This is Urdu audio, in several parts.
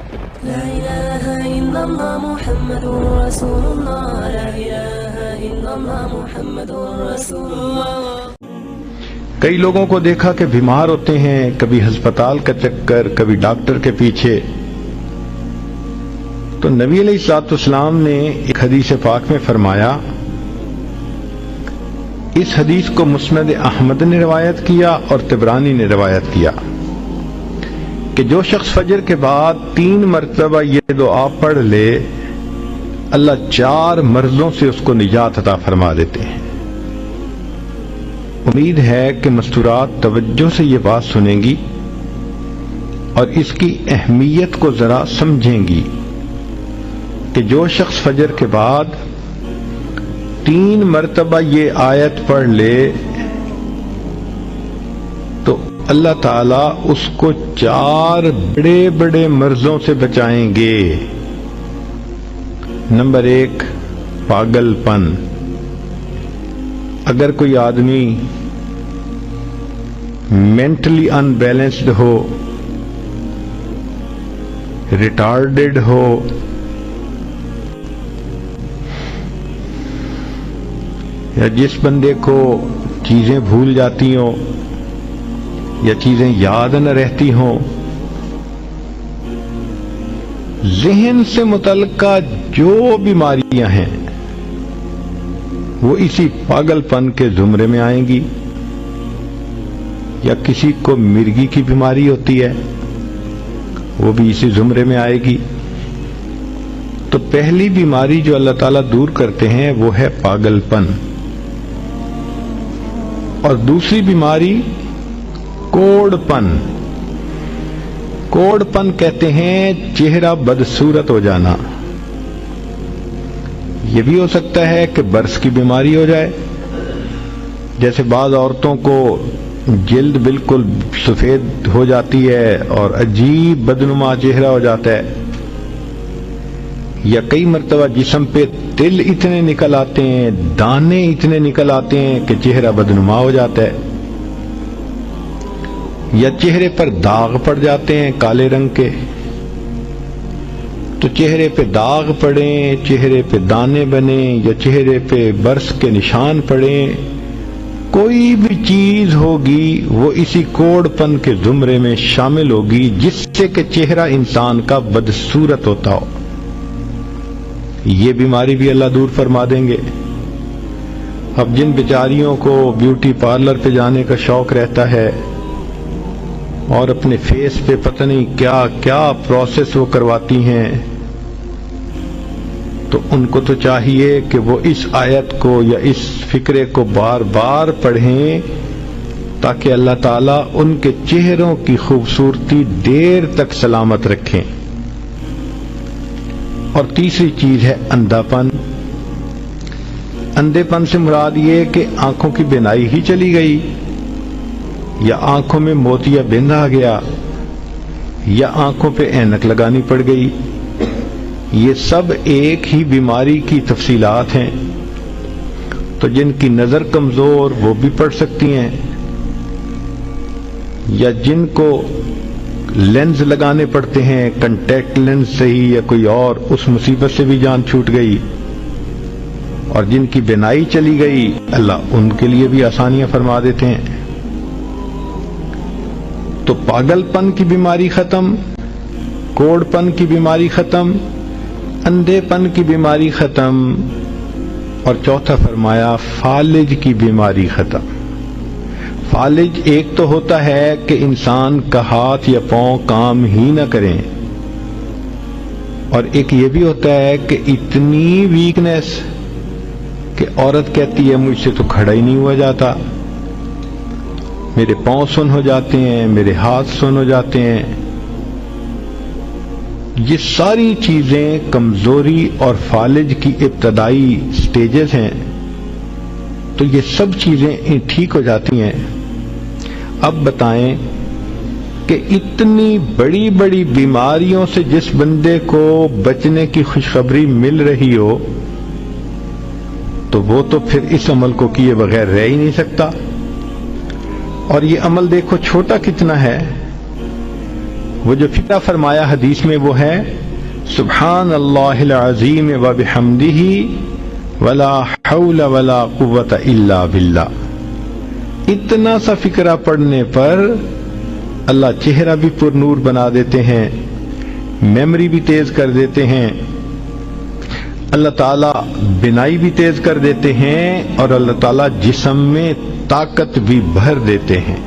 لا إله إلا الله محمد رسول الله لا إله إلا الله محمد رسول الله. کئی لوگوں کو دیکھا کہ بیمار ہوتے ہیں، کبھی ہسپتال کا چکر، کبھی ڈاکٹر کے پیچھے. تو نبی علیہ الصلوۃ والسلام نے ایک حدیث پاک میں فرمایا، اس حدیث کو مسند احمد نے روایت کیا اور طبرانی نے روایت کیا کہ جو شخص فجر کے بعد 3 مرتبہ یہ دعا پڑھ لے، اللہ 4 مرضوں سے اس کو نجات عطا فرما دیتے ہیں. امید ہے کہ مستورات توجہ سے یہ بات سنیں گی اور اس کی اہمیت کو ذرا سمجھیں گی کہ جو شخص فجر کے بعد 3 مرتبہ یہ آیت پڑھ لے تو اللہ تعالیٰ اس کو 4 بڑے بڑے مرضوں سے بچائیں گے. نمبر 1، پاگل پن. اگر کوئی آدمی مینٹلی ان بیلنسڈ ہو، ریٹارڈڈ ہو، یا جس بندے کو چیزیں بھول جاتی ہوں یا چیزیں یاد نہ رہتی ہوں، ذہن سے متعلقہ جو بیماریاں ہیں وہ اسی پاگل پن کے زمرے میں آئیں گی. یا کسی کو مرگی کی بیماری ہوتی ہے، وہ بھی اسی زمرے میں آئے گی. تو پہلی بیماری جو اللہ تعالیٰ دور کرتے ہیں وہ ہے پاگل پن، اور دوسری بیماری کوڑ پن. کوڑ پن کہتے ہیں چہرہ بدصورت ہو جانا. یہ بھی ہو سکتا ہے کہ برس کی بیماری ہو جائے، جیسے بعض عورتوں کو جلد بالکل سفید ہو جاتی ہے اور عجیب بدنما چہرہ ہو جاتا ہے، یا کئی مرتبہ جسم پہ تل اتنے نکل آتے ہیں، دانے اتنے نکل آتے ہیں کہ چہرہ بدنما ہو جاتا ہے، یا چہرے پر داغ پڑ جاتے ہیں کالے رنگ کے. تو چہرے پہ داغ پڑیں، چہرے پہ دانے بنیں، یا چہرے پہ برس کے نشان پڑیں، کوئی بھی چیز ہوگی وہ اسی کوڑ پن کے زمرے میں شامل ہوگی جس سے کہ چہرہ انسان کا بدصورت ہوتا ہو. یہ بیماری بھی اللہ دور فرما دیں گے. اب جن بیچاریوں کو بیوٹی پارلر پہ جانے کا شوق رہتا ہے اور اپنے فیس پہ پتہ نہیں کیا کیا پروسیس وہ کرواتی ہیں، تو ان کو تو چاہیے کہ وہ اس آیت کو یا اس فکرے کو بار بار پڑھیں تاکہ اللہ تعالیٰ ان کے چہروں کی خوبصورتی دیر تک سلامت رکھیں. اور تیسری چیز ہے اندھا پن. اندھے پن سے مراد یہ کہ آنکھوں کی بینائی ہی چلی گئی، یا آنکھوں میں موتیا بند آ گیا، یا آنکھوں پہ اینک لگانی پڑ گئی. یہ سب ایک ہی بیماری کی تفصیلات ہیں. تو جن کی نظر کمزور وہ بھی پڑھ سکتی ہیں، یا جن کو لینز لگانے پڑتے ہیں، کنٹیکٹ لینز سے ہی یا کوئی اور، اس مصیبت سے بھی جان چھوٹ گئی. اور جن کی بینائی چلی گئی اللہ ان کے لیے بھی آسانیاں فرما دیتے ہیں. تو پاگل پن کی بیماری ختم، کوڑ پن کی بیماری ختم، اندھے پن کی بیماری ختم، اور چوتھا فرمایا فالج کی بیماری ختم. فالج ایک تو ہوتا ہے کہ انسان کا ہاتھ یا پاؤں کام ہی نہ کریں، اور ایک یہ بھی ہوتا ہے کہ اتنی ویکنیس کہ عورت کہتی ہے مجھ سے تو کھڑا ہی نہیں ہوا جاتا، میرے پاؤں سن ہو جاتے ہیں، میرے ہاتھ سن ہو جاتے ہیں. یہ ساری چیزیں کمزوری اور فالج کی ابتدائی سٹیجز ہیں. تو یہ سب چیزیں ٹھیک ہو جاتی ہیں. اب بتائیں کہ اتنی بڑی بڑی بیماریوں سے جس بندے کو بچنے کی خوشخبری مل رہی ہو تو وہ تو پھر اس عمل کو کیے بغیر رہ ہی نہیں سکتا. اور یہ عمل دیکھو چھوٹا کتنا ہے، وہ جو فکرہ فرمایا حدیث میں وہ ہے سبحان اللہ العظیم و بحمدہ ولا حول ولا قوت الا باللہ. اتنا سا فکرہ پڑھنے پر اللہ چہرہ بھی پر نور بنا دیتے ہیں، میموری بھی تیز کر دیتے ہیں، اللہ تعالیٰ بینائی بھی تیز کر دیتے ہیں، اور اللہ تعالیٰ جسم میں طاقت بھی بھر دیتے ہیں.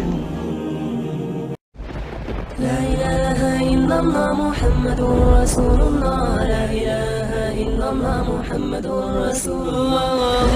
لا إله إلا الله محمد رسول الله لا إله إلا الله محمد رسول الله